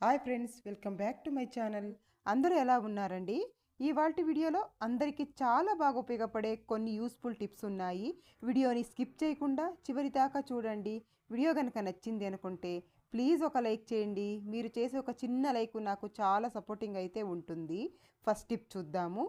Hi friends, welcome back to my channel. అందరూ ఎలా ఉన్నారండి? ఇవాల్టి వీడియోలో అందరికీ చాలా బాగా ఉపయోగపడే కొన్ని యూస్ఫుల్ టిప్స్ ఉన్నాయి. వీడియోని స్కిప్ చేయకుండా చివరి దాకా చూడండి. వీడియో కనుక నచ్చింది అనుకుంటే ప్లీజ్ ఒక లైక్ చేయండి. మీరు చేసే ఒక చిన్న లైక్ నాకు చాలా సపోర్టింగ్ అయితే ఉంటుంది. ఫస్ట్ టిప్ చూద్దాము.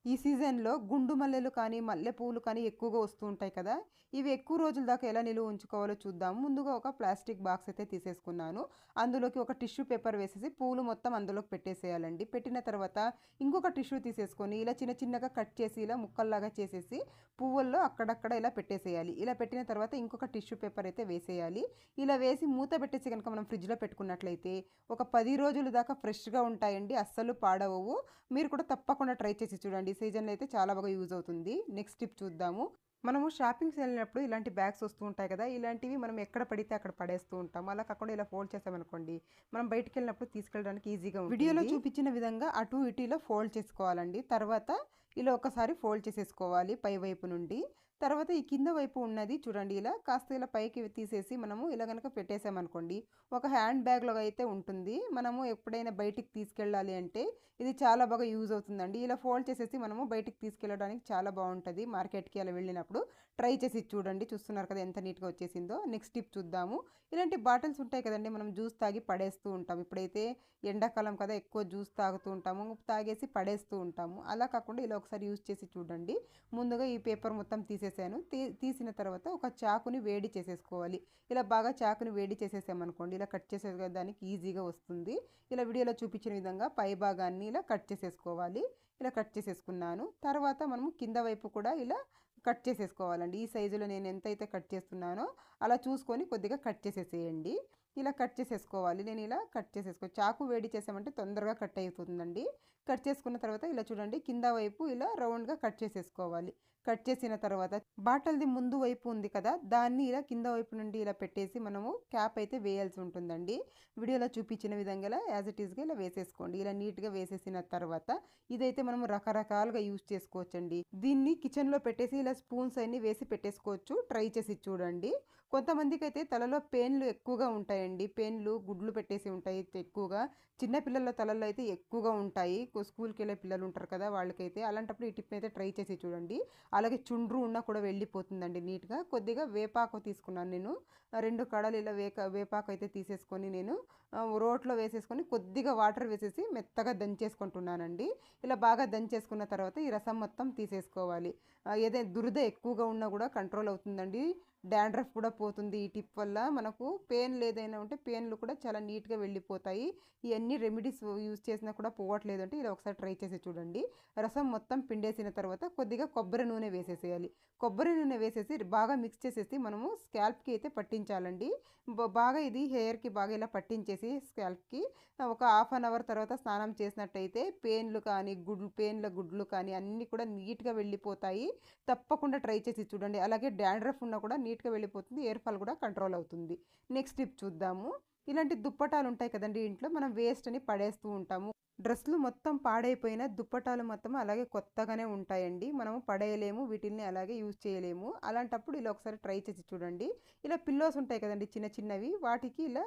ఈ సీజన్లో గుండు మల్లెలు కానీ మల్లెపూలు కానీ ఎక్కువగా వస్తూ ఉంటాయి కదా. ఇవి ఎక్కువ రోజుల దాకా ఎలా నిలువ ఉంచుకోవాలో చూద్దాము. ముందుగా ఒక ప్లాస్టిక్ బాక్స్ అయితే తీసేసుకున్నాను. అందులోకి ఒక టిష్యూ పేపర్ వేసేసి పూలు మొత్తం అందులోకి పెట్టేసేయాలండి. పెట్టిన తర్వాత ఇంకొక టిష్యూ తీసేసుకొని ఇలా చిన్న చిన్నగా కట్ చేసి ఇలా ముక్కల్లాగా చేసేసి పువ్వుల్లో అక్కడక్కడ ఇలా పెట్టేసేయాలి. ఇలా పెట్టిన తర్వాత ఇంకొక టిష్యూ పేపర్ అయితే వేసేయాలి. ఇలా వేసి మూత పెట్టేసి కనుక మనం ఫ్రిడ్జ్లో పెట్టుకున్నట్లయితే ఒక 10 రోజుల దాకా ఫ్రెష్గా ఉంటాయండి. అస్సలు పాడవవు. మీరు కూడా తప్పకుండా ట్రై చేసి చూడండి. ఈ సీజన్లో అయితే చాలా బాగా యూజ్ అవుతుంది. నెక్స్ట్ టిప్ చూద్దాము. మనము షాపింగ్స్ వెళ్ళినప్పుడు ఇలాంటి బ్యాగ్స్ వస్తూ ఉంటాయి కదా. ఇలాంటివి మనం ఎక్కడ పడితే అక్కడ పడేస్తూ ఉంటాం. అలా కాకుండా ఇలా ఫోల్డ్ చేసామనుకోండి, మనం బయటికి వెళ్ళినప్పుడు తీసుకెళ్ళడానికి ఈజీగా ఉంటుంది. వీడియోలో చూపించిన విధంగా అటు ఇటు ఇలా ఫోల్డ్ చేసుకోవాలండి. తర్వాత ఇలా ఒకసారి ఫోల్డ్ చేసేసుకోవాలి పై వైపు నుండి. తర్వాత ఈ కింద వైపు ఉన్నది చూడండి, ఇలా కాస్త ఇలా పైకి తీసేసి మనము ఇలా కనుక పెట్టేసామనుకోండి, ఒక హ్యాండ్ బ్యాగ్లో అయితే ఉంటుంది. మనము ఎప్పుడైనా బయటికి తీసుకెళ్ళాలి అంటే ఇది చాలా బాగా యూజ్ అవుతుందండి. ఇలా ఫోల్డ్ చేసేసి మనము బయటికి తీసుకెళ్ళడానికి చాలా బాగుంటుంది. మార్కెట్కి అలా వెళ్ళినప్పుడు ట్రై చేసి చూడండి. చూస్తున్నారు కదా ఎంత నీట్గా వచ్చేసిందో. నెక్స్ట్ టిప్ చూద్దాము. ఇలాంటి బాటిల్స్ ఉంటాయి కదండి, మనం జ్యూస్ తాగి పడేస్తూ ఉంటాం. ఇప్పుడైతే ఎండాకాలం కదా, ఎక్కువ జ్యూస్ తాగుతూ ఉంటాము, తాగేసి పడేస్తూ ఉంటాము. అలా కాకుండా ఇలా ఒకసారి యూజ్ చేసి చూడండి. ముందుగా ఈ పేపర్ మొత్తం తీసేసాను. తీసిన తర్వాత ఒక చాకుని వేడి చేసేసుకోవాలి. ఇలా బాగా చాకుని వేడి చేసేసామనుకోండి, ఇలా కట్ చేసేదానికి ఈజీగా వస్తుంది. ఇలా వీడియోలో చూపించిన విధంగా పై భాగాన్ని ఇలా కట్ చేసేసుకోవాలి. ఇలా కట్ చేసేసుకున్నాను. తర్వాత మనము కింద వైపు కూడా ఇలా కట్ చేసేసుకోవాలండి. ఈ సైజులో నేను ఎంతైతే కట్ చేస్తున్నానో అలా చూసుకొని కొద్దిగా కట్ చేసేసేయండి. ఇలా కట్ చేసేసుకోవాలి. నేను ఇలా కట్ చాకు వేడి చేసామంటే తొందరగా కట్ అయిపోతుందండి. కట్ చేసుకున్న తర్వాత ఇలా చూడండి, కింద వైపు ఇలా రౌండ్గా కట్ చేసేసుకోవాలి. కట్ చేసిన తర్వాత బాటిల్ది ముందు వైపు ఉంది కదా, దాన్ని ఇలా కింద వైపు నుండి ఇలా పెట్టేసి మనము క్యాప్ అయితే వేయాల్సి ఉంటుందండి. వీడియోలో చూపించిన విధంగా ఇలా యాజ్ ఇట్ ఈస్గా ఇలా వేసేసుకోండి. ఇలా నీట్గా వేసేసిన తర్వాత ఇదైతే మనం రకరకాలుగా యూజ్ చేసుకోవచ్చండి. దీన్ని కిచెన్లో పెట్టేసి ఇలా స్పూన్స్ అన్ని వేసి పెట్టేసుకోవచ్చు. ట్రై చేసి చూడండి. కొంతమందికి అయితే తలలో పేన్లు ఎక్కువగా ఉంటాయండి. పేన్లు గుడ్లు పెట్టేసి ఉంటాయి ఎక్కువగా. చిన్నపిల్లల తలల్లో అయితే ఎక్కువగా ఉంటాయి. స్కూల్కి వెళ్ళే పిల్లలు ఉంటారు కదా, వాళ్ళకైతే అలాంటప్పుడు ఈ టిప్ అయితే ట్రై చేసి చూడండి. అలాగే చుండ్రు ఉన్నా కూడా వెళ్ళిపోతుందండి నీట్గా. కొద్దిగా వేపాకు తీసుకున్నాను నేను. 2 కడలు ఇలా వేపాకు అయితే తీసేసుకొని నేను రోట్లో వేసేసుకొని కొద్దిగా వాటర్ వేసేసి మెత్తగా దంచేసుకుంటున్నానండి. ఇలా బాగా దంచేసుకున్న తర్వాత ఈ రసం మొత్తం తీసేసుకోవాలి. ఏదైనా దురద ఎక్కువగా ఉన్నా కూడా కంట్రోల్ అవుతుందండి. డాండ్రఫ్ కూడా పోతుంది ఈ టిప్ వల్ల. మనకు పెయిన్లు ఏదైనా ఉంటే పెయిన్లు కూడా చాలా నీట్గా వెళ్ళిపోతాయి. ఇవన్నీ రెమెడీస్ యూజ్ చేసినా కూడా పోవట్లేదు అంటే ఇలా ఒకసారి ట్రై చేసి చూడండి. రసం మొత్తం పిండేసిన తర్వాత కొద్దిగా కొబ్బరి నూనె వేసేసేయాలి. కొబ్బరి నూనె వేసేసి బాగా మిక్స్ చేసేసి మనము స్కాల్ప్కి అయితే పట్టించాలండి. బాగా ఇది హెయిర్కి బాగా ఇలా పట్టించేసి స్కాల్ప్కి ఒక హాఫ్ అన్ అవర్ తర్వాత స్నానం చేసినట్టయితే పెయిన్లు కానీ పెయిన్ల గుడ్లు కానీ అన్నీ కూడా నీట్గా వెళ్ళిపోతాయి. తప్పకుండా ట్రై చేసి చూడండి. అలాగే డాండ్రఫ్ ఉన్నా కూడా నీట్గా వెళ్ళిపోతుంది. హెయిర్ ఫాల్ కూడా కంట్రోల్ అవుతుంది. నెక్స్ట్ టిప్ చూద్దాము. ఇలాంటి దుప్పటాలు ఉంటాయి కదండి ఇంట్లో, మనం వేస్ట్ అని పడేస్తూ ఉంటాము. డ్రెస్సులు మొత్తం పాడైపోయిన దుప్పటాలు మొత్తం అలాగే కొత్తగానే ఉంటాయండి. మనము పడేయలేము, వీటిని అలాగే యూజ్ చేయలేము. అలాంటప్పుడు ఇలా ఒకసారి ట్రై చేసి చూడండి. ఇలా పిల్లోస్ ఉంటాయి కదండి చిన్న చిన్నవి, వాటికి ఇలా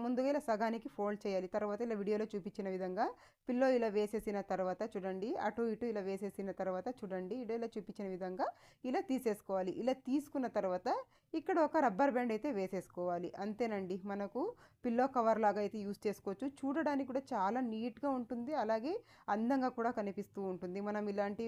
ముందుగా ఇలా సగానికి ఫోల్డ్ చేయాలి. తర్వాత ఇలా వీడియోలో చూపించిన విధంగా పిల్లో ఇలా వేసేసిన తర్వాత చూడండి, అటు ఇటు ఇలా వేసేసిన తర్వాత చూడండి, ఇలా చూపించిన విధంగా ఇలా తీసేసుకోవాలి. ఇలా తీసుకున్న తర్వాత ఇక్కడ ఒక రబ్బర్ బ్యాండ్ అయితే వేసేసుకోవాలి. అంతేనండి, మనకు పిల్లో కవర్ లాగా అయితే యూజ్ చేసుకోవచ్చు. చూడడానికి కూడా చాలా నీట్గా ఉంటుంది, అలాగే అందంగా కూడా కనిపిస్తూ ఉంటుంది. మనం ఇలాంటి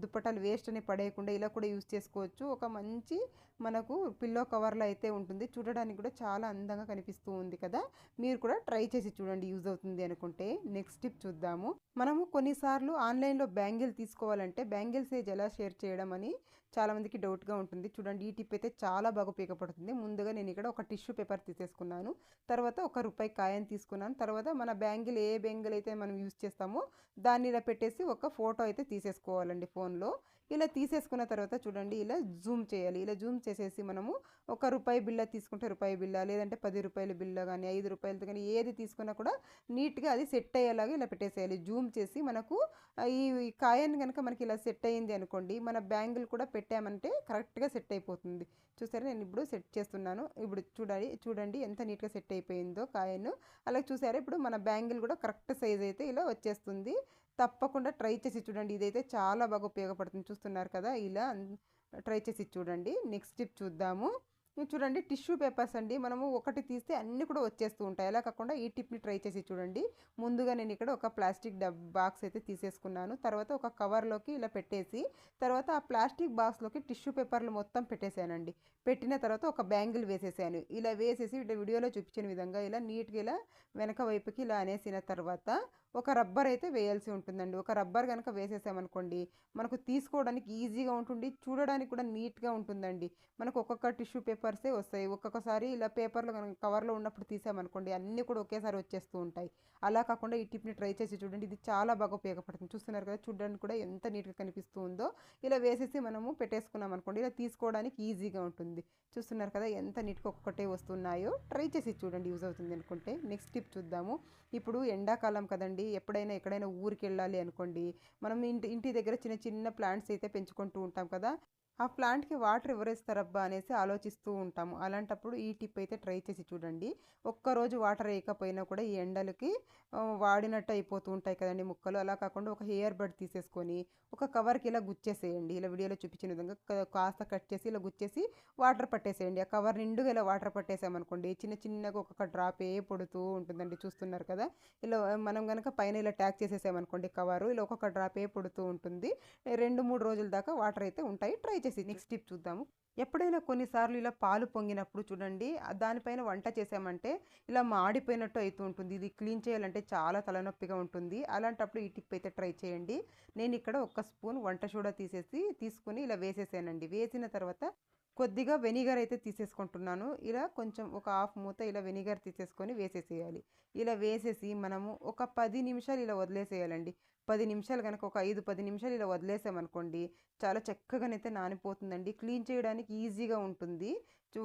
దుప్పటాలు వేస్ట్ అని పడేయకుండా ఇలా కూడా యూజ్ చేసుకోవచ్చు. ఒక మంచి మనకు పిల్లో కవర్లో అయితే ఉంటుంది. చూడడానికి కూడా చాలా అందంగా కనిపిస్తూ ఉంది కదా. మీరు కూడా ట్రై చేసి చూడండి, యూజ్ అవుతుంది అనుకుంటే. నెక్స్ట్ టిప్ చూద్దాము. మనము కొన్నిసార్లు ఆన్లైన్లో బ్యాంగిల్ తీసుకోవాలంటే బ్యాంగిల్ సైజ్ ఎలా షేర్ చేయడం అని చాలామందికి డౌట్గా ఉంటుంది. చూడండి, ఈ టిప్ అయితే చాలా బాగా ఉపయోగపడుతుంది. ముందుగా నేను ఇక్కడ ఒక టిష్యూ పేపర్ తీసేసుకున్నాను. తర్వాత ఒక రూపాయి కాయని తీసుకున్నాను. తర్వాత మన బ్యాంగిల్ ఏ బ్యాంగిల్ అయితే మనం యూజ్ చేస్తామో దాన్ని ఇలా పెట్టేసి ఒక ఫోటో అయితే తీసేసుకోవాలండి ఫోన్లో. ఇలా తీసేసుకున్న తర్వాత చూడండి ఇలా జూమ్ చేయాలి. ఇలా జూమ్ చేసేసి మనము ఒక రూపాయి బిళ్ళ తీసుకుంటే రూపాయి బిళ్ళ, లేదంటే 10 రూపాయల బిళ్ళ కానీ 5 రూపాయలది కానీ ఏది తీసుకున్నా కూడా నీట్గా అది సెట్ అయ్యేలాగా ఇలా పెట్టేసేయాలి. జూమ్ చేసి మనకు ఈ కాయని కనుక మనకి ఇలా సెట్ అయ్యింది అనుకోండి, మన బ్యాంగిల్ కూడా పెట్టామంటే కరెక్ట్గా సెట్ అయిపోతుంది. చూసారా, నేను ఇప్పుడు సెట్ చేస్తున్నాను. ఇప్పుడు చూడండి ఎంత నీట్గా సెట్ అయిపోయిందో కాయను. అలాగే చూసారా, ఇప్పుడు మన బ్యాంగిల్ కూడా కరెక్ట్ సైజ్ అయితే ఇలా వచ్చేస్తుంది. తప్పకుండా ట్రై చేసి చూడండి. ఇదైతే చాలా బాగా ఉపయోగపడుతుంది. చూస్తున్నారు కదా, ఇలా ట్రై చేసి చూడండి. నెక్స్ట్ టిప్ చూద్దాము. చూడండి, టిష్యూ పేపర్స్ అండి. మనము ఒకటి తీస్తే అన్నీ కూడా వచ్చేస్తూ ఉంటాయి. అలా కాకుండా ఈ టిప్ని ట్రై చేసి చూడండి. ముందుగా నేను ఇక్కడ ఒక ప్లాస్టిక్ బాక్స్ అయితే తీసేసుకున్నాను. తర్వాత ఒక కవర్లోకి ఇలా పెట్టేసి, తర్వాత ఆ ప్లాస్టిక్ బాక్స్లోకి టిష్యూ పేపర్లు మొత్తం పెట్టేశానండి. పెట్టిన తర్వాత ఒక బ్యాంగిల్ వేసేసాను. ఇలా వేసేసి వీడియోలో చూపించిన విధంగా ఇలా నీట్గా ఇలా వెనక వైపుకి ఇలా అనేసిన తర్వాత ఒక రబ్బర్ అయితే వేయాల్సి ఉంటుందండి. ఒక రబ్బర్ కనుక వేసేసామనుకోండి, మనకు తీసుకోవడానికి ఈజీగా ఉంటుంది, చూడడానికి కూడా నీట్గా ఉంటుందండి. మనకు ఒక్కొక్క టిష్యూ పేపర్సే వస్తాయి. ఒక్కొక్కసారి ఇలా పేపర్లో కనుక కవర్లో ఉన్నప్పుడు తీసామనుకోండి, అన్నీ కూడా ఒకేసారి వచ్చేస్తూ ఉంటాయి. అలా కాకుండా ఈ టిప్ని ట్రై చేసి చూడండి. ఇది చాలా బాగా ఉపయోగపడుతుంది. చూస్తున్నారు కదా, చూడడానికి కూడా ఎంత నీట్గా కనిపిస్తూ ఉందో. ఇలా వేసేసి మనము పెట్టేసుకున్నాం అనుకోండి, ఇలా తీసుకోవడానికి ఈజీగా ఉంటుంది. చూస్తున్నారు కదా ఎంత నీట్గా ఒక్కొక్కటే వస్తున్నాయో. ట్రై చేసి చూడండి, యూజ్ అవుతుంది అనుకుంటే. నెక్స్ట్ టిప్ చూద్దాము. ఇప్పుడు ఎండాకాలం కదండి, ఎప్పుడైనా ఎక్కడైనా ఊరికి వెళ్ళాలి అనుకోండి, మనం ఇంటి దగ్గర చిన్న చిన్న ప్లాంట్స్ అయితే పెంచుకుంటూ ఉంటాం కదా. ఆ ప్లాంట్కి వాటర్ ఎవరేస్తారబ్బా అనేసి ఆలోచిస్తూ ఉంటాము. అలాంటప్పుడు ఈ టిప్ అయితే ట్రై చేసి చూడండి. ఒక్కరోజు వాటర్ వేయకపోయినా కూడా ఈ ఎండలకి వాడినట్టు అయిపోతూ ఉంటాయి కదండి మొక్కలు. అలా కాకుండా ఒక హెయిర్ బడ్ తీసేసుకొని ఒక కవర్కి ఇలా గుచ్చేసేయండి. ఇలా వీడియోలో చూపించిన విధంగా కాస్త కట్ చేసి ఇలా గుచ్చేసి వాటర్ పట్టేసేయండి. ఆ కవర్ నిండుగా ఇలా వాటర్ పట్టేసామనుకోండి, చిన్న చిన్నగా ఒక్కొక్క డ్రాప్ పడుతూ ఉంటుందండి. చూస్తున్నారు కదా, ఇలా మనం కనుక పైన ఇలా ట్యాక్ చేసేసామనుకోండి కవరు, ఇలా ఒక్కొక్క డ్రాప్ పడుతూ ఉంటుంది. 2-3 రోజుల దాకా వాటర్ అయితే ఉంటాయి. ట్రై చేసి నెక్స్ట్ టిప్ చూద్దాము. ఎప్పుడైనా కొన్నిసార్లు ఇలా పాలు పొంగినప్పుడు చూడండి, దానిపైన వంట చేసామంటే ఇలా మాడిపోయినట్టు అవుతూ ఉంటుంది. ఇది క్లీన్ చేయాలంటే చాలా తలనొప్పిగా ఉంటుంది. అలాంటప్పుడు ఈ టిప్ అయితే ట్రై చేయండి. నేను ఇక్కడ 1 స్పూన్ వంట సోడా తీసుకుని ఇలా వేసేసానండి. వేసిన తర్వాత కొద్దిగా వెనిగర్ అయితే తీసేసుకుంటున్నాను. ఇలా కొంచెం ఒక హాఫ్ మూత ఇలా వెనిగర్ తీసేసుకొని వేసేసేయాలి. ఇలా వేసేసి మనము ఒక 10 నిమిషాలు ఇలా వదిలేసేయాలండి. 10 నిమిషాలు కనుక ఒక 5-10 నిమిషాలు ఇలా వదిలేసామనుకోండి, చాలా చక్కగానైతే నానిపోతుందండి. క్లీన్ చేయడానికి ఈజీగా ఉంటుంది.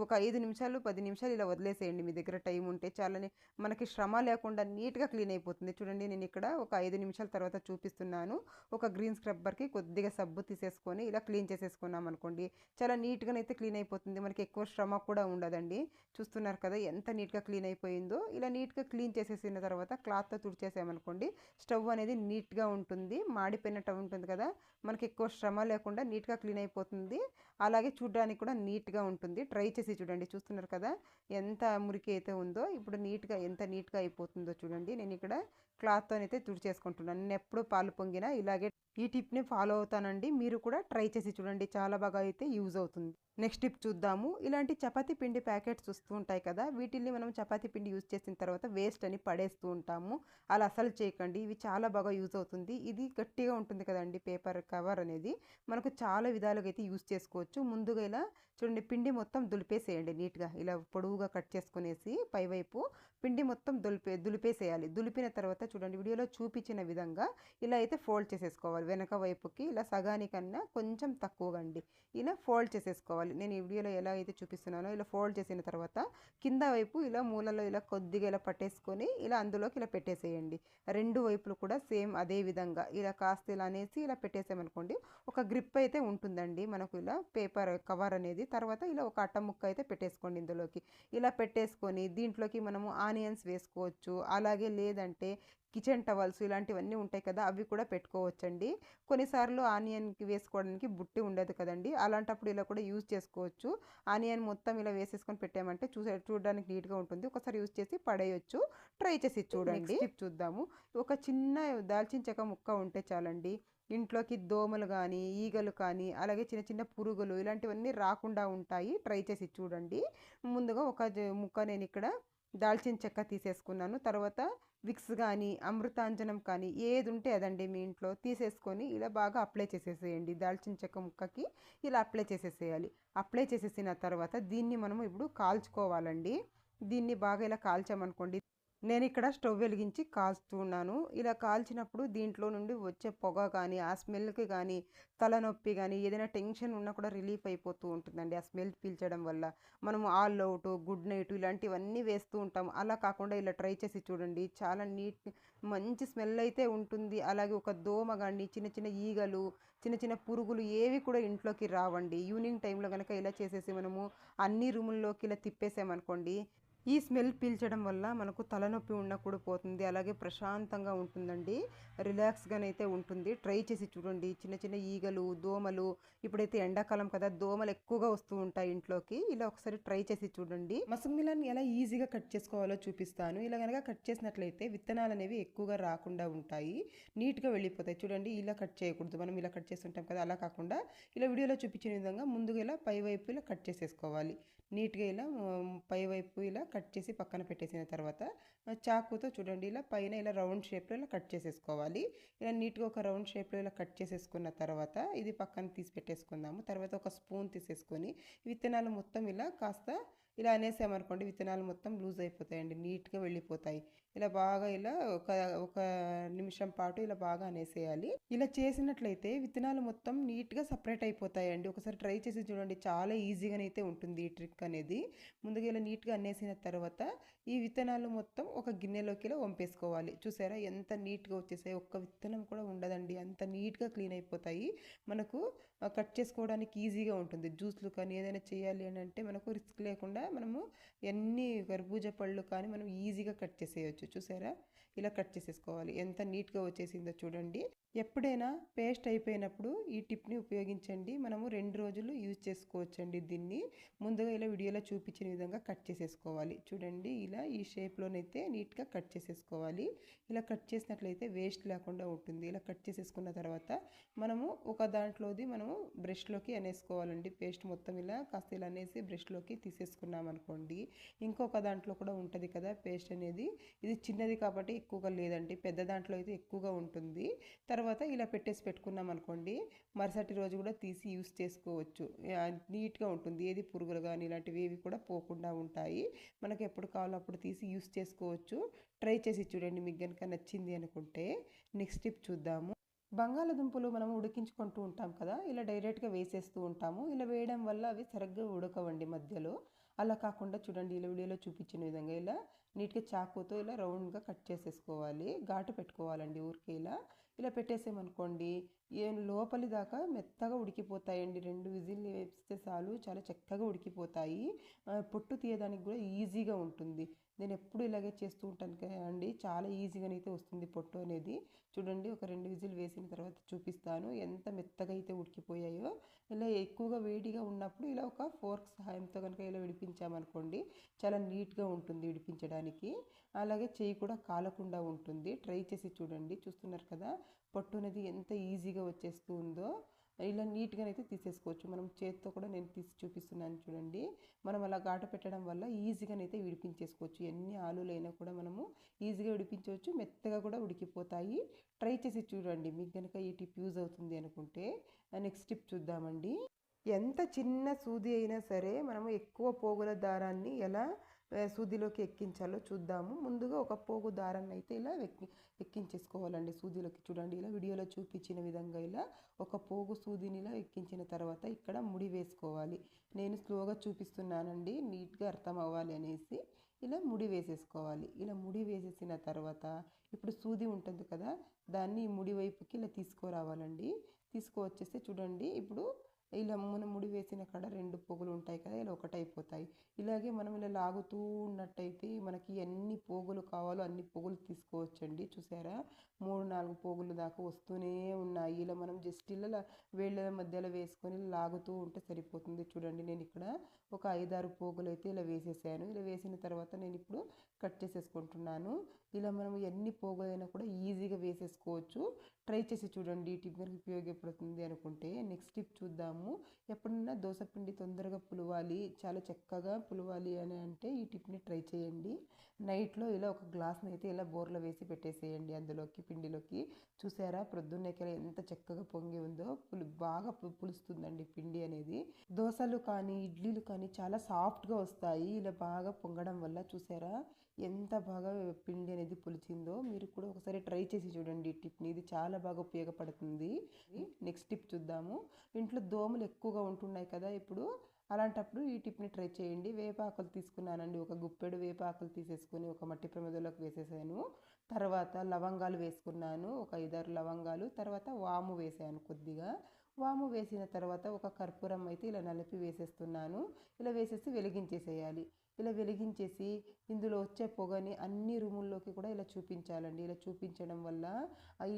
ఒక 5 నిమిషాలు 10 నిమిషాలు ఇలా వదిలేసేయండి. మీ దగ్గర టైం ఉంటే చాలని మనకి శ్రమ లేకుండా నీట్గా క్లీన్ అయిపోతుంది. చూడండి, నేను ఇక్కడ ఒక 5 నిమిషాల తర్వాత చూపిస్తున్నాను. ఒక గ్రీన్ స్క్రబ్బర్కి కొద్దిగా సబ్బు తీసేసుకొని ఇలా క్లీన్ చేసేసుకున్నాం అనుకోండి, చాలా నీట్గానైతే క్లీన్ అయిపోతుంది. మనకి ఎక్కువ శ్రమ కూడా ఉండదండి. చూస్తున్నారు కదా ఎంత నీట్గా క్లీన్ అయిపోయిందో. ఇలా నీట్గా క్లీన్ చేసేసిన తర్వాత క్లాత్తో తుడిచేసామనుకోండి, స్టవ్ అనేది నీట్గా ఉంటుంది. మాడిపోయినట్టు ఉంటుంది కదా, మనకి ఎక్కువ శ్రమ లేకుండా నీట్గా క్లీన్ అయిపోతుంది. అలాగే చూడడానికి కూడా నీట్గా ఉంటుంది. ట్రై చేసి చూడండి. చూస్తున్నారు కదా ఎంత మురికి అయితే ఉందో. ఇప్పుడు ఎంత నీట్గా అయిపోతుందో చూడండి. నేను ఇక్కడ క్లాత్తోనైతే తుడిచేసుకుంటున్నాను. నేను ఎప్పుడు పాలు పొంగినా ఇలాగే ఈ టిప్ని ఫాలో అవుతానండి. మీరు కూడా ట్రై చేసి చూడండి, చాలా బాగా అయితే యూజ్ అవుతుంది. నెక్స్ట్ టిప్ చూద్దాము. ఇలాంటి చపాతీ పిండి ప్యాకెట్స్ వస్తూ ఉంటాయి కదా, వీటిల్ని మనం చపాతీ పిండి యూజ్ చేసిన తర్వాత వేస్ట్ అని పడేస్తూ ఉంటాము. అలా అసలు చేయకండి, ఇవి చాలా బాగా యూజ్ అవుతుంది. ఇది గట్టిగా ఉంటుంది కదండి పేపర్ కవర్ అనేది, మనకు చాలా విధాలుగా అయితే యూజ్ చేసుకోవచ్చు. ముందుగా ఇలా చూడండి, పిండి మొత్తం దులిపేసేయండి నీట్గా. ఇలా పొడవుగా కట్ చేసుకునేసి పైవైపు పిండి మొత్తం దులిపేసేయాలి. దులిపిన తర్వాత చూడండి, వీడియోలో చూపించిన విధంగా ఇలా అయితే ఫోల్డ్ చేసేసుకోవాలి. వెనక వైపుకి ఇలా సగానికన్నా కొంచెం తక్కువగా అండి ఇలా ఫోల్డ్ చేసేసుకోవాలి. నేను ఈ వీడియోలో ఎలా అయితే చూపిస్తున్నానో ఇలా ఫోల్డ్ చేసిన తర్వాత కింద వైపు ఇలా మూలలో ఇలా కొద్దిగా ఇలా పట్టేసుకొని ఇలా అందులోకి ఇలా పెట్టేసేయండి. రెండు వైపులు కూడా సేమ్ అదే విధంగా ఇలా కాస్త ఇలా అనేసి ఇలా పెట్టేసామనుకోండి, ఒక గ్రిప్ అయితే ఉంటుందండి మనకు ఇలా పేపర్ కవర్ అనేది. తర్వాత ఇలా ఒక అట్ట ముక్క అయితే పెట్టేసుకోండి ఇందులోకి. ఇలా పెట్టేసుకొని దీంట్లోకి మనము ఆనియన్స్ వేసుకోవచ్చు, అలాగే లేదంటే కిచెన్ టవల్స్ ఇలాంటివన్నీ ఉంటాయి కదా, అవి కూడా పెట్టుకోవచ్చండి. కొన్నిసార్లు ఆనియన్కి వేసుకోవడానికి బుట్టి ఉండదు కదండి, అలాంటప్పుడు ఇలా కూడా యూజ్ చేసుకోవచ్చు. ఆనియన్ మొత్తం ఇలా వేసేసుకొని పెట్టామంటే చూడడానికి నీట్గా ఉంటుంది. ఒకసారి యూజ్ చేసి పడేయచ్చు. ట్రై చేసి చూడండి. టిప్ చూద్దాము. ఒక చిన్న దాల్చిన చెక్క ముక్క ఉంటే చాలండి, ఇంట్లోకి దోమలు కానీ ఈగలు కానీ అలాగే చిన్న చిన్న పురుగులు ఇలాంటివన్నీ రాకుండా ఉంటాయి. ట్రై చేసి చూడండి. ముందుగా ఒక ముక్క నేను ఇక్కడ దాల్చిన చెక్క తీసేసుకున్నాను. తర్వాత విక్స్ కానీ అమృతాంజనం కానీ ఏది ఉంటే అదండి మీ ఇంట్లో తీసేసుకొని ఇలా బాగా అప్లై చేసేసేయండి. దాల్చిన చెక్క ముక్కకి ఇలా అప్లై చేసేసేయాలి. అప్లై చేసేసిన తర్వాత దీన్ని మనము ఇప్పుడు కాల్చుకోవాలండి. దీన్ని బాగా ఇలా కాల్చామనుకోండి, నేను ఇక్కడ స్టవ్ వెలిగించి కాల్స్తూ ఉన్నాను. ఇలా కాల్చినప్పుడు దీంట్లో నుండి వచ్చే పొగ కానీ, ఆ స్మెల్‌కి కానీ, తలనొప్పి గానీ, ఏదైనా టెన్షన్ ఉన్నా కూడా రిలీఫ్ అయిపోతూ ఉంటుందండి. ఆ స్మెల్ పీల్చడం వల్ల. మనం ఆల్ ఔట్, గుడ్ నైట్ ఇలాంటివన్నీ వేస్తూ ఉంటాం. అలా కాకుండా ఇలా ట్రై చేసి చూడండి. చాలా మంచి స్మెల్ అయితే ఉంటుంది. అలాగే ఒక దోమ గాని, చిన్న చిన్న ఈగలు, చిన్న చిన్న పురుగులు ఏవి కూడా ఇంట్లోకి రావండి. ఈవినింగ్ టైంలో గనక ఇలా చేసేసి మనము అన్ని రూముల్లోకి ఇలా తిప్పేసామనుకోండి, ఈ స్మెల్ పీల్చడం వల్ల మనకు తలనొప్పి ఉన్నా కూడా పోతుంది. అలాగే ప్రశాంతంగా ఉంటుందండి. రిలాక్స్‌గానైతే ఉంటుంది. ట్రై చేసి చూడండి. చిన్న చిన్న ఈగలు, దోమలు ఇప్పుడైతే ఎండాకాలం కదా! దోమలు ఎక్కువగా వస్తూ ఉంటాయి ఇంట్లోకి. ఇలా ఒకసారి ట్రై చేసి చూడండి. మస్క్ మిలన్ ఎలా ఈజీగా కట్ చేసుకోవాలో చూపిస్తాను. ఇలా గనక కట్ చేసినట్లయితే విత్తనాలనేవి ఎక్కువగా రాకుండా ఉంటాయి. నీట్‌గా వెళ్ళిపోతాయి. చూడండి ఇలా కట్ చేయకూడదు. మనం ఇలా కట్ చేస్తుంటాం కదా! అలా కాకుండా ఇలా వీడియోలో చూపించిన విధంగా ముందుగా ఇలా పైవైపు ఇలా కట్ చేసేసుకోవాలి. నీట్‌గా ఇలా పైవైపు ఇలా కట్ చేసి పక్కన పెట్టేసిన తర్వాత చాకుతో చూడండి ఇలా పైన ఇలా రౌండ్ షేప్లో ఇలా కట్ చేసేసుకోవాలి. ఇలా నీట్‌గా ఒక రౌండ్ షేప్లో ఇలా కట్ చేసేసుకున్న తర్వాత ఇది పక్కన తీసి పెట్టేసుకుందాము. తర్వాత ఒక స్పూన్ తీసేసుకొని విత్తనాలు మొత్తం ఇలా కాస్త ఇలా అనేసామనుకోండి విత్తనాలు మొత్తం లూజ్ అయిపోతాయండి. నీట్‌గా వెళ్ళిపోతాయి. ఇలా బాగా ఇలా ఒక ఒక నిమిషం పాటు ఇలా బాగా అనేసేయాలి. ఇలా చేసినట్లయితే విత్తనాలు మొత్తం నీట్‌గా సపరేట్ అయిపోతాయండి. ఒకసారి ట్రై చేసి చూడండి. చాలా ఈజీగానైతే ఉంటుంది ఈ ట్రిక్ అనేది. ముందుగా ఇలా నీట్‌గా అనేసిన తర్వాత ఈ విత్తనాలు మొత్తం ఒక గిన్నెలోకి ఇలా వంపేసుకోవాలి. చూసారా ఎంత నీట్‌గా వచ్చేసాయి. ఒక్క విత్తనం కూడా ఉండదండి. అంత నీట్‌గా క్లీన్ అయిపోతాయి. మనకు కట్ చేసుకోవడానికి ఈజీగా ఉంటుంది. జ్యూస్లు కానీ ఏదైనా చేయాలి అని అంటే మనకు రిస్క్ లేకుండా మనము ఎన్ని కర్బూజా పళ్ళు కానీ మనం ఈజీగా కట్ చేసేయచ్చు. చూసారా ఇలా కట్ చేసేసుకోవాలి. ఎంత నీట్‌గా వచ్చేసిందో చూడండి. ఎప్పుడైనా పేస్ట్ అయిపోయినప్పుడు ఈ టిప్ని ఉపయోగించండి. మనము 2 రోజులు యూజ్ చేసుకోవచ్చండి దీన్ని. ముందుగా ఇలా వీడియోలో చూపించిన విధంగా కట్ చేసేసుకోవాలి. చూడండి ఇలా ఈ షేప్లోనైతే నీట్‌గా కట్ చేసేసుకోవాలి. ఇలా కట్ చేసినట్లయితే వేస్ట్ లేకుండా ఉంటుంది. ఇలా కట్ చేసేసుకున్న తర్వాత మనము ఒక దాంట్లోది మనము బ్రష్లోకి అనేసుకోవాలండి. పేస్ట్ మొత్తం ఇలా కాస్త ఇలా అనేసి బ్రష్లోకి తీసేసుకున్నాం అనుకోండి. ఇంకొక దాంట్లో కూడా ఉంటుంది కదా పేస్ట్ అనేది. ఇది చిన్నది కాబట్టి ఎక్కువగా లేదండి. పెద్ద దాంట్లో అయితే ఎక్కువగా ఉంటుంది. తర్వాత ఇలా పెట్టేసి పెట్టుకున్నాం అనుకోండి మరుసటి రోజు కూడా తీసి యూస్ చేసుకోవచ్చు. నీట్‌గా ఉంటుంది. ఏది పురుగులు కానీ ఇలాంటివి ఏవి కూడా పోకుండా ఉంటాయి. మనకు ఎప్పుడు కావాలో అప్పుడు తీసి యూస్ చేసుకోవచ్చు. ట్రై చేసి చూడండి. మీకు గనుక నచ్చింది అనుకుంటే నెక్స్ట్ టిప్ చూద్దాము. బంగాళదుంపలు మనం ఉడికించుకుంటూ ఉంటాం కదా! ఇలా డైరెక్ట్‌గా వేసేస్తూ ఉంటాము. ఇలా వేయడం వల్ల అవి సరిగ్గా ఉడకవండి మధ్యలో. అలా కాకుండా చూడండి ఇలా వీడియోలో చూపించిన విధంగా ఇలా నీట్‌గా చాకుతో ఇలా రౌండ్‌గా కట్ చేసేసుకోవాలి. ఘాటు పెట్టుకోవాలండి ఊరికే ఇలా. ఇలా పెట్టేసామనుకోండి లోపలి దాకా మెత్తగా ఉడికిపోతాయండి. 2 విజిల్లు వేపిస్తే చాలు చాలా చక్కగా ఉడికిపోతాయి. పొట్టు తీయడానికి కూడా ఈజీగా ఉంటుంది. నేను ఎప్పుడు ఇలాగే చేస్తూ ఉంటాను అండి. చాలా ఈజీగానైతే వస్తుంది పొట్టు అనేది. చూడండి ఒక 2 విజిల్ వేసిన తర్వాత చూపిస్తాను ఎంత మెత్తగా అయితే ఉడికిపోయాయో. ఇలా ఎక్కువగా వేడిగా ఉన్నప్పుడు ఇలా ఒక ఫోర్క్ సహాయంతో కనుక ఇలా విడిపించామనుకోండి చాలా నీట్‌గా ఉంటుంది విడిపించడానికి. అలాగే చెయ్యి కూడా కాలకుండా ఉంటుంది. ట్రై చేసి చూడండి. చూస్తున్నారు కదా పొట్టు అనేది ఎంత ఈజీగా వచ్చేస్తూ ఉందో. ఇలా నీట్‌గానైతే తీసేసుకోవచ్చు. మనం చేత్తో కూడా నేను తీసి చూపిస్తున్నాను చూడండి. మనం అలా ఘాటు పెట్టడం వల్ల ఈజీగానైతే విడిపించేసుకోవచ్చు. ఎన్ని ఆలులైనా కూడా మనము ఈజీగా విడిపించవచ్చు. మెత్తగా కూడా ఉడికిపోతాయి. ట్రై చేసి చూడండి. మీకు గనుక ఈ టిప్ యూజ్ అవుతుంది అనుకుంటే నెక్స్ట్ టిప్ చూద్దామండి. ఎంత చిన్న సూది అయినా సరే మనము ఎక్కువ పోగుల దారాన్ని ఎలా సూదిలోకి ఎక్కించాలో చూద్దాము. ముందుగా ఒక పోగు దారాన్ని అయితే ఇలా ఎక్కించేసుకోవాలండి సూదిలోకి. చూడండి ఇలా వీడియోలో చూపించిన విధంగా ఇలా ఒక పోగు సూదిని ఇలా ఎక్కించిన తర్వాత ఇక్కడ ముడి వేసుకోవాలి. నేను స్లోగా చూపిస్తున్నానండి నీట్‌గా అర్థం అవ్వాలి అనేసి. ఇలా ముడి వేసేసుకోవాలి. ఇలా ముడి వేసేసిన తర్వాత ఇప్పుడు సూది ఉంటుంది కదా దాన్ని ఈ ముడి వైపుకి ఇలా తీసుకురావాలండి. తీసుకువచ్చేస్తే చూడండి ఇప్పుడు ఇలా మనం ముడి వేసిన కాడ 2 పోగులు ఉంటాయి కదా ఇలా ఒకటైపోతాయి. ఇలాగే మనం ఇలా లాగుతూ ఉన్నట్టయితే మనకి ఎన్ని పోగులు కావాలో అన్ని పోగులు తీసుకోవచ్చండి. చూసారా 3, 4 పోగులు దాకా వస్తూనే ఉన్నాయి. ఇలా మనం జస్ట్ ఇలా వేళ్ళ మధ్యలో వేసుకొని లాగుతూ ఉంటే సరిపోతుంది. చూడండి నేను ఇక్కడ ఒక 5, 6 పోగులు అయితే ఇలా వేసేసాను. ఇలా వేసిన తర్వాత నేను ఇప్పుడు కట్ చేసేసుకుంటున్నాను. ఇలా మనం ఎన్ని పోగులైనా కూడా ఈజీగా వేసేసుకోవచ్చు. ట్రై చేసి చూడండి. ఈ టిప్ కనుక ఉపయోగపడుతుంది అనుకుంటే నెక్స్ట్ టిప్ చూద్దాము. ఎప్పుడన్నా దోసపిండి తొందరగా పులవాలి చాలా చక్కగా పులవాలి అని అంటే ఈ టిప్ని ట్రై చేయండి. నైట్లో ఇలా ఒక గ్లాస్ని అయితే ఇలా బోర్లో వేసి పెట్టేసేయండి అందులోకి పిండిలోకి. చూసారా ప్రొద్దున్నేకల ఎంత చక్కగా పొంగి ఉందో బాగా పులుస్తుందండి పిండి అనేది. దోశలు కానీ ఇడ్లీలు కానీ చాలా సాఫ్ట్గా వస్తాయి ఇలా బాగా పొంగడం వల్ల. చూసారా ఎంత బాగా పిండి అనేది పులిచిందో. మీరు కూడా ఒకసారి ట్రై చేసి చూడండి ఈ టిప్ని, ఇది చాలా బాగా ఉపయోగపడుతుంది. నెక్స్ట్ టిప్ చూద్దాము. ఇంట్లో దోమలు ఎక్కువగా ఉంటున్నాయి కదా ఇప్పుడు, అలాంటప్పుడు ఈ టిప్ని ట్రై చేయండి. వేపాకులు తీసుకున్నానండి, ఒక గుప్పెడు వేపాకులు తీసేసుకొని ఒక మట్టి ప్రమిదలోకి వేసేసాను. తర్వాత లవంగాలు వేసుకున్నాను, ఒక 5-6 లవంగాలు. తర్వాత వాము వేసాను కొద్దిగా. వాము వేసిన తర్వాత ఒక కర్పూరం అయితే ఇలా నలిపి వేసేస్తున్నాను. ఇలా వేసేసి వెలిగించేసేయాలి. ఇలా వెలిగించేసి ఇందులో వచ్చే పొగని అన్ని రూముల్లోకి కూడా ఇలా చూపించాలండి. ఇలా చూపించడం వల్ల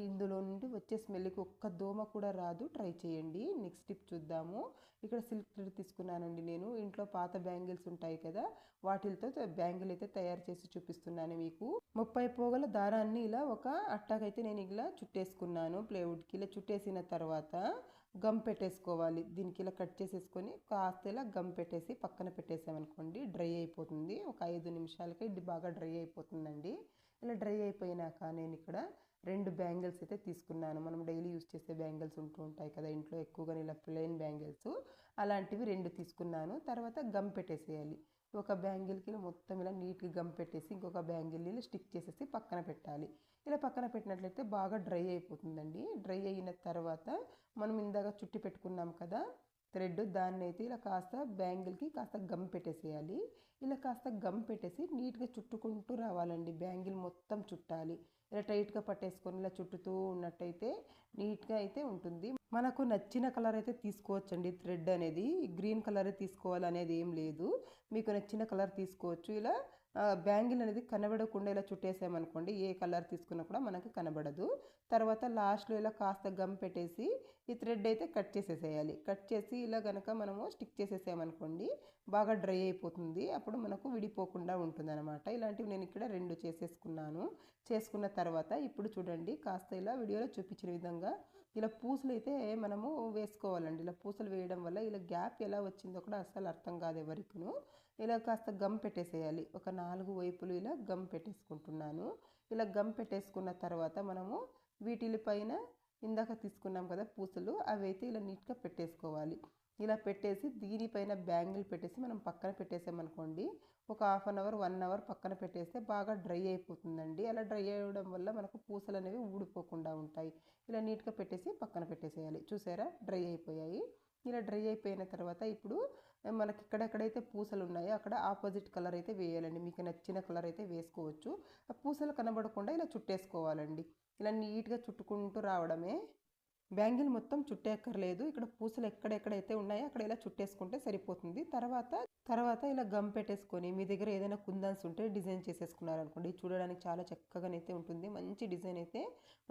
ఇందులో నుండి వచ్చే స్మెల్కి ఒక్క దోమ కూడా రాదు. ట్రై చేయండి. నెక్స్ట్ టిప్ చూద్దాము. ఇక్కడ సిల్క్ థ్రెడ్ తీసుకున్నానండి నేను. ఇంట్లో పాత బ్యాంగిల్స్ ఉంటాయి కదా, వాటితో బ్యాంగిల్ అయితే తయారు చేసి చూపిస్తున్నాను మీకు. 30 పోగల దారాన్ని ఇలా ఒక అట్టకైతే నేను ఇలా చుట్టేసుకున్నాను ప్లేవుడ్కి. ఇలా చుట్టేసిన తర్వాత గమ్ పెట్టేసుకోవాలి. దీనికి ఇలా కట్ చేసేసుకొని కాస్త ఇలా గమ్ పెట్టేసి పక్కన పెట్టేసామనుకోండి, డ్రై అయిపోతుంది. ఒక 5 నిమిషాలకి ఇది బాగా డ్రై అయిపోతుందండి. ఇలా డ్రై అయిపోయినాక నేను ఇక్కడ 2 బ్యాంగిల్స్ అయితే తీసుకున్నాను. మనం డైలీ యూజ్ చేసే బ్యాంగిల్స్ ఉంటూ ఉంటాయి కదా ఇంట్లో, ఎక్కువగా ఇలా ప్లెయిన్ బ్యాంగిల్స్, అలాంటివి 2 తీసుకున్నాను. తర్వాత గమ్ పెట్టేసేయాలి. ఒక బ్యాంగిల్కి ఇలా మొత్తం ఇలా నీట్గా గమ్ పెట్టేసి ఇంకొక బ్యాంగిల్ని ఇలా స్టిక్ చేసేసి పక్కన పెట్టాలి. ఇలా పక్కన పెట్టినట్లయితే బాగా డ్రై అయిపోతుందండి. డ్రై అయిన తర్వాత మనం ఇందాక చుట్టి పెట్టుకున్నాం కదా థ్రెడ్, దాన్ని అయితే ఇలా కాస్త బ్యాంగిల్కి కాస్త గమ్ పెట్టేసేయాలి. ఇలా కాస్త గమ్ పెట్టేసి నీట్గా చుట్టుకుంటూ రావాలండి. బ్యాంగిల్ మొత్తం చుట్టాలి. ఇలా టైట్గా పట్టేసుకొని ఇలా చుట్టుతూ ఉన్నట్టయితే నీట్గా అయితే ఉంటుంది. మనకు నచ్చిన కలర్ అయితే తీసుకోవచ్చండి. థ్రెడ్ అనేది గ్రీన్ కలరే తీసుకోవాలనేది ఏం లేదు, మీకు నచ్చిన కలర్ తీసుకోవచ్చు. ఇలా బ్యాంగిల్ అనేది కనబడకుండా ఇలా చుట్టేసామనుకోండి, ఏ కలర్ తీసుకున్నా కూడా మనకి కనబడదు. తర్వాత లాస్ట్లో ఇలా కాస్త గమ్ పెట్టేసి ఈ థ్రెడ్ అయితే కట్ చేసేసేయాలి. కట్ చేసి ఇలా కనుక మనము స్టిక్ చేసేసామనుకోండి, బాగా డ్రై అయిపోతుంది. అప్పుడు మనకు విడిపోకుండా ఉంటుంది అనమాట. ఇలాంటివి నేను ఇక్కడ 2 చేసేసుకున్నాను. చేసుకున్న తర్వాత ఇప్పుడు చూడండి, కాస్త ఇలా వీడియోలో చూపించిన విధంగా ఇలా పూసలు అయితే మనము వేసుకోవాలండి. ఇలా పూసలు వేయడం వల్ల ఇలా గ్యాప్ ఎలా వచ్చిందో కూడా అసలు అర్థం కాదు ఎవరికను. ఇలా కాస్త గమ్ పెట్టేసేయాలి. ఒక 4 వైపులు ఇలా గమ్ పెట్టేసుకుంటున్నాను. ఇలా గమ్ పెట్టేసుకున్న తర్వాత మనము వీటిపైన ఇందాక తీసుకున్నాం కదా పూసలు, అవి అయితే ఇలా నీట్గా పెట్టేసుకోవాలి. ఇలా పెట్టేసి దీనిపైన బ్యాంగిల్ పెట్టేసి మనం పక్కన పెట్టేసామనుకోండి, ఒక 1/2 అవర్ 1 అవర్ పక్కన పెట్టేస్తే బాగా డ్రై అయిపోతుందండి. అలా డ్రై అవ్వడం వల్ల మనకు పూసలు అనేవి ఊడిపోకుండా ఉంటాయి. ఇలా నీట్గా పెట్టేసి పక్కన పెట్టేసేయాలి. చూసారా, డ్రై అయిపోయాయి. ఇలా డ్రై అయిపోయిన తర్వాత ఇప్పుడు మనకి ఎక్కడెక్కడైతే పూసలు ఉన్నాయో అక్కడ ఆపోజిట్ కలర్ అయితే వేయాలండి. మీకు నచ్చిన కలర్ అయితే వేసుకోవచ్చు. ఆ పూసలు కనబడకుండా ఇలా చుట్టేసుకోవాలండి. ఇలా నీట్గా చుట్టుకుంటూ రావడమే. బ్యాంగిల్ మొత్తం చుట్టేక్కర్లేదు. ఇక్కడ పూసలు ఎక్కడెక్కడైతే ఉన్నాయో అక్కడ ఇలా చుట్టేసుకుంటే సరిపోతుంది. తర్వాత ఇలా గమ్ పెట్టేసుకొని మీ దగ్గర ఏదైనా కుందన్స్ ఉంటే డిజైన్ చేసేసుకున్నారనుకోండి, చూడడానికి చాలా చక్కగానైతే ఉంటుంది. మంచి డిజైన్ అయితే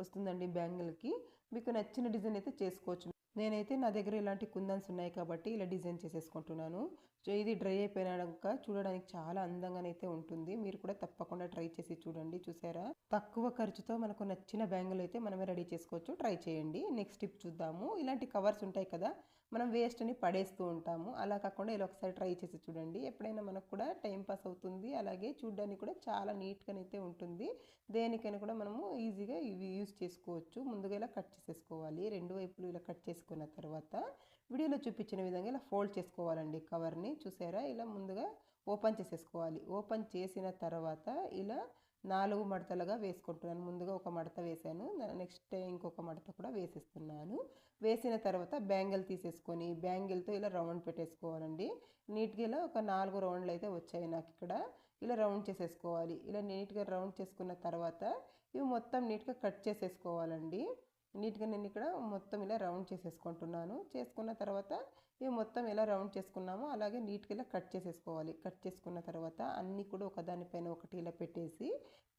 వస్తుందండి బ్యాంగిల్కి. మీకు నచ్చిన డిజైన్ అయితే చేసుకోవచ్చు. నేనైతే నా దగ్గర ఇలాంటి కుందన్స్ ఉన్నాయి కాబట్టి ఇలా డిజైన్ చేసేసుకుంటున్నాను. సో ఇది డ్రై అయిపోయినాక చూడడానికి చాలా అందంగానైతే ఉంటుంది. మీరు కూడా తప్పకుండా ట్రై చేసి చూడండి. చూసారా, తక్కువ ఖర్చుతో మనకు నచ్చిన బ్యాంగిల్ అయితే మనమే రెడీ చేసుకోవచ్చు. ట్రై చేయండి. నెక్స్ట్ టిప్ చూద్దాము. ఇలాంటి కవర్స్ ఉంటాయి కదా, మనం వేస్ట్ అని పడేస్తూ ఉంటాము. అలా కాకుండా ఇలా ఒకసారి ట్రై చేసి చూడండి. ఎప్పుడైనా మనకు కూడా టైం పాస్ అవుతుంది, అలాగే చూడడానికి కూడా చాలా నీట్గానైతే ఉంటుంది. దేనికైనా కూడా మనము ఈజీగా ఇవి యూజ్ చేసుకోవచ్చు. ముందుగా ఇలా కట్ చేసేసుకోవాలి. 2 వైపులు ఇలా కట్ చేసుకున్న తర్వాత వీడియోలో చూపించిన విధంగా ఇలా ఫోల్డ్ చేసుకోవాలండి కవర్ని. చూసారా, ఇలా ముందుగా ఓపెన్ చేసేసుకోవాలి. ఓపెన్ చేసిన తర్వాత ఇలా 4 మడతలుగా వేసుకుంటున్నాను. ముందుగా ఒక మడత వేసాను, నెక్స్ట్ ఇంకొక మడత కూడా వేసేస్తున్నాను. వేసిన తర్వాత బ్యాంగిల్ తీసేసుకొని బ్యాంగిల్తో ఇలా రౌండ్ పెట్టేసుకోవాలండి. నీట్గా ఇలా ఒక 4 రౌండ్లు అయితే వచ్చాయి నాకు ఇక్కడ. ఇలా రౌండ్ చేసేసుకోవాలి. ఇలా నీట్గా రౌండ్ చేసుకున్న తర్వాత ఇవి మొత్తం నీట్గా కట్ చేసేసుకోవాలండి. నీట్గా నేను ఇక్కడ మొత్తం ఇలా రౌండ్ చేసేసుకుంటున్నాను. చేసుకున్న తర్వాత ఇవి మొత్తం ఎలా రౌండ్ చేసుకున్నామో అలాగే నీట్గా ఇలా కట్ చేసేసుకోవాలి. కట్ చేసుకున్న తర్వాత అన్నీ కూడా ఒకదానిపైన ఒకటి ఇలా పెట్టేసి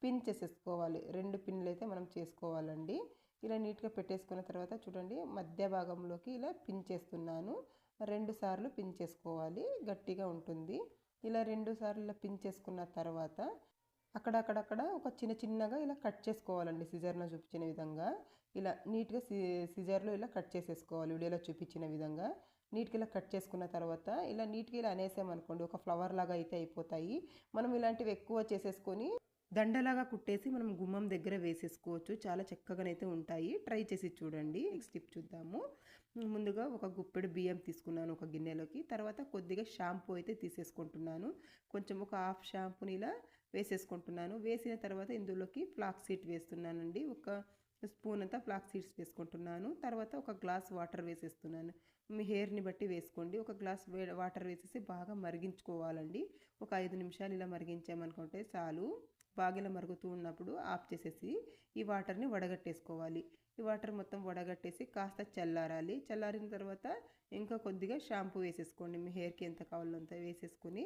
పిన్ చేసేసుకోవాలి. 2 పిన్లు అయితే మనం చేసుకోవాలండి. ఇలా నీట్గా పెట్టేసుకున్న తర్వాత చూడండి, మధ్య భాగంలోకి ఇలా పిన్ చేస్తున్నాను. 2 సార్లు పిన్ చేసుకోవాలి, గట్టిగా ఉంటుంది. ఇలా 2 సార్లు ఇలా పిన్ చేసుకున్న తర్వాత అక్కడక్కడ ఒక చిన్నగా ఇలా కట్ చేసుకోవాలండి. సిజర్లో చూపించిన విధంగా ఇలా నీట్గా సిజర్లో ఇలా కట్ చేసేసుకోవాలి. వీడియోలో చూపించిన విధంగా నీట్గా ఇలా కట్ చేసుకున్న తర్వాత ఇలా నీట్గా ఇలా అనేసామనుకోండి, ఒక ఫ్లవర్ లాగా అయితే అయిపోతాయి. మనం ఇలాంటివి ఎక్కువ చేసేసుకొని దండలాగా కుట్టేసి మనం గుమ్మం దగ్గర వేసేసుకోవచ్చు. చాలా చక్కగానైతే ఉంటాయి. ట్రై చేసి చూడండి. నెక్స్ట్ టిప్ చూద్దాము. ముందుగా ఒక గుప్పెడు బియ్యం తీసుకున్నాను ఒక గిన్నెలోకి. తర్వాత కొద్దిగా షాంపూ అయితే తీసేసుకుంటున్నాను. కొంచెం ఒక హాఫ్ షాంపూని ఇలా వేసేసుకుంటున్నాను. వేసిన తర్వాత ఇందులోకి ఫ్లాక్స్ సీడ్ వేస్తున్నానండి. ఒక స్పూన్ అంతా ఫ్లాక్స్ సీడ్స్ వేసుకుంటున్నాను. తర్వాత ఒక గ్లాస్ వాటర్ వేసేస్తున్నాను. మీ హెయిర్ని బట్టి వేసుకోండి. ఒక గ్లాస్ వాటర్ వేసేసి బాగా మరిగించుకోవాలండి. ఒక 5 నిమిషాలు ఇలా మరిగించామనుకుంటే చాలు. బాగా ఇలా మరుగుతూ ఉన్నప్పుడు ఆఫ్ చేసేసి ఈ వాటర్ని వడగట్టేసుకోవాలి. ఈ వాటర్ మొత్తం వడగట్టేసి కాస్త చల్లారాలి. చల్లారిన తర్వాత ఇంకా కొద్దిగా షాంపూ వేసేసుకోండి. మీ హెయిర్కి ఎంత కావాలో అంత వేసేసుకొని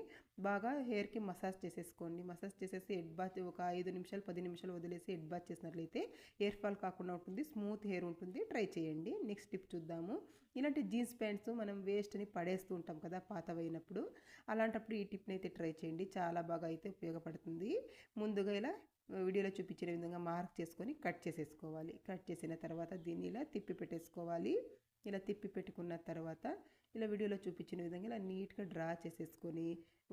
బాగా హెయిర్కి మసాజ్ చేసేసుకోండి. మసాజ్ చేసేసి హెడ్ బాత్ ఒక 5 నిమిషాలు 10 నిమిషాలు వదిలేసి హెడ్ బాత్ చేసినట్లయితే హెయిర్ ఫాల్ కాకుండా ఉంటుంది, స్మూత్ హెయిర్ ఉంటుంది. ట్రై చేయండి. నెక్స్ట్ టిప్ చూద్దాము. ఇలాంటి జీన్స్ ప్యాంట్స్ మనం వేస్ట్ని పడేస్తూ ఉంటాం కదా పాతవైనప్పుడు, అలాంటప్పుడు ఈ టిప్ని అయితే ట్రై చేయండి. చాలా బాగా అయితే ఉపయోగపడుతుంది. ముందుగా ఇలా వీడియోలో చూపించిన విధంగా మార్క్ చేసుకొని కట్ చేసేసుకోవాలి. కట్ చేసిన తర్వాత దీన్ని ఇలా తిప్పి పెట్టేసుకోవాలి. ఇలా తిప్పి పెట్టుకున్న తర్వాత ఇలా వీడియోలో చూపించిన విధంగా ఇలా నీట్గా డ్రా చేసేసుకొని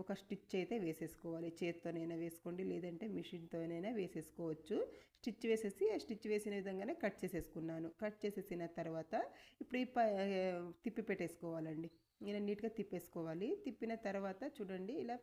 ఒక స్టిచ్ అయితే వేసేసుకోవాలి. చేత్తోనైనా వేసుకోండి, లేదంటే మిషన్తోనైనా వేసేసుకోవచ్చు. స్టిచ్ వేసేసి ఆ స్టిచ్ వేసిన విధంగానే కట్ చేసేసుకున్నాను. కట్ చేసేసిన తర్వాత ఇప్పుడు ఈ తిప్పి పెట్టేసుకోవాలండి. ఇలా నీట్గా తిప్పేసుకోవాలి. తిప్పిన తర్వాత చూడండి ఇలా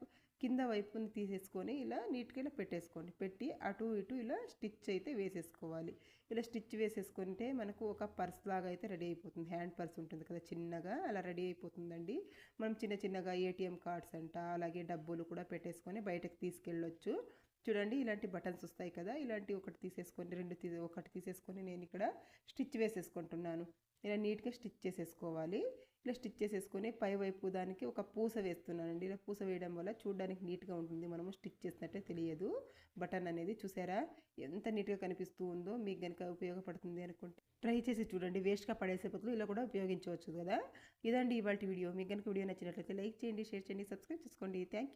కింద వైపుని తీసేసుకొని ఇలా నీట్గా ఇలా పెట్టేసుకోండి. పెట్టి అటు ఇటు ఇలా స్టిచ్ అయితే వేసేసుకోవాలి. ఇలా స్టిచ్ వేసేసుకుంటే మనకు ఒక పర్స్ లాగా అయితే రెడీ అయిపోతుంది. హ్యాండ్ పర్స్ ఉంటుంది కదా చిన్నగా, అలా రెడీ అయిపోతుందండి. మనం చిన్న చిన్నగా ఏటీఎం కార్డ్స్ అంట, అలాగే డబ్బులు కూడా పెట్టేసుకొని బయటకు తీసుకెళ్ళొచ్చు. చూడండి ఇలాంటి బటన్స్ వస్తాయి కదా, ఇలాంటి ఒకటి తీసేసుకొని ఒకటి తీసేసుకొని నేను ఇక్కడ స్టిచ్ వేసేసుకుంటున్నాను. ఇలా నీట్గా స్టిచ్ చేసేసుకోవాలి. ఇలా స్టిచ్ చేసేసుకొని పై వైపు దానికి ఒక పూస వేస్తున్నానండి. ఇలా పూస వేయడం వల్ల చూడడానికి నీట్గా ఉంటుంది, మనము స్టిచ్ చేసినట్టే తెలియదు. బటన్ అనేది చూసారా ఎంత నీట్గా కనిపిస్తూ ఉందో. మీకు కనుక ఉపయోగపడుతుంది అనుకుంటే ట్రై చేసి చూడండి. వేస్ట్గా పడేసే బదులు ఇలా కూడా ఉపయోగించవచ్చు కదా. ఇదండి ఇవాళ వీడియో. మీకు కనుక వీడియో నచ్చినట్లయితే లైక్ చేయండి, షేర్ చేయండి, సబ్స్క్రైబ్ చేసుకోండి. Thank you.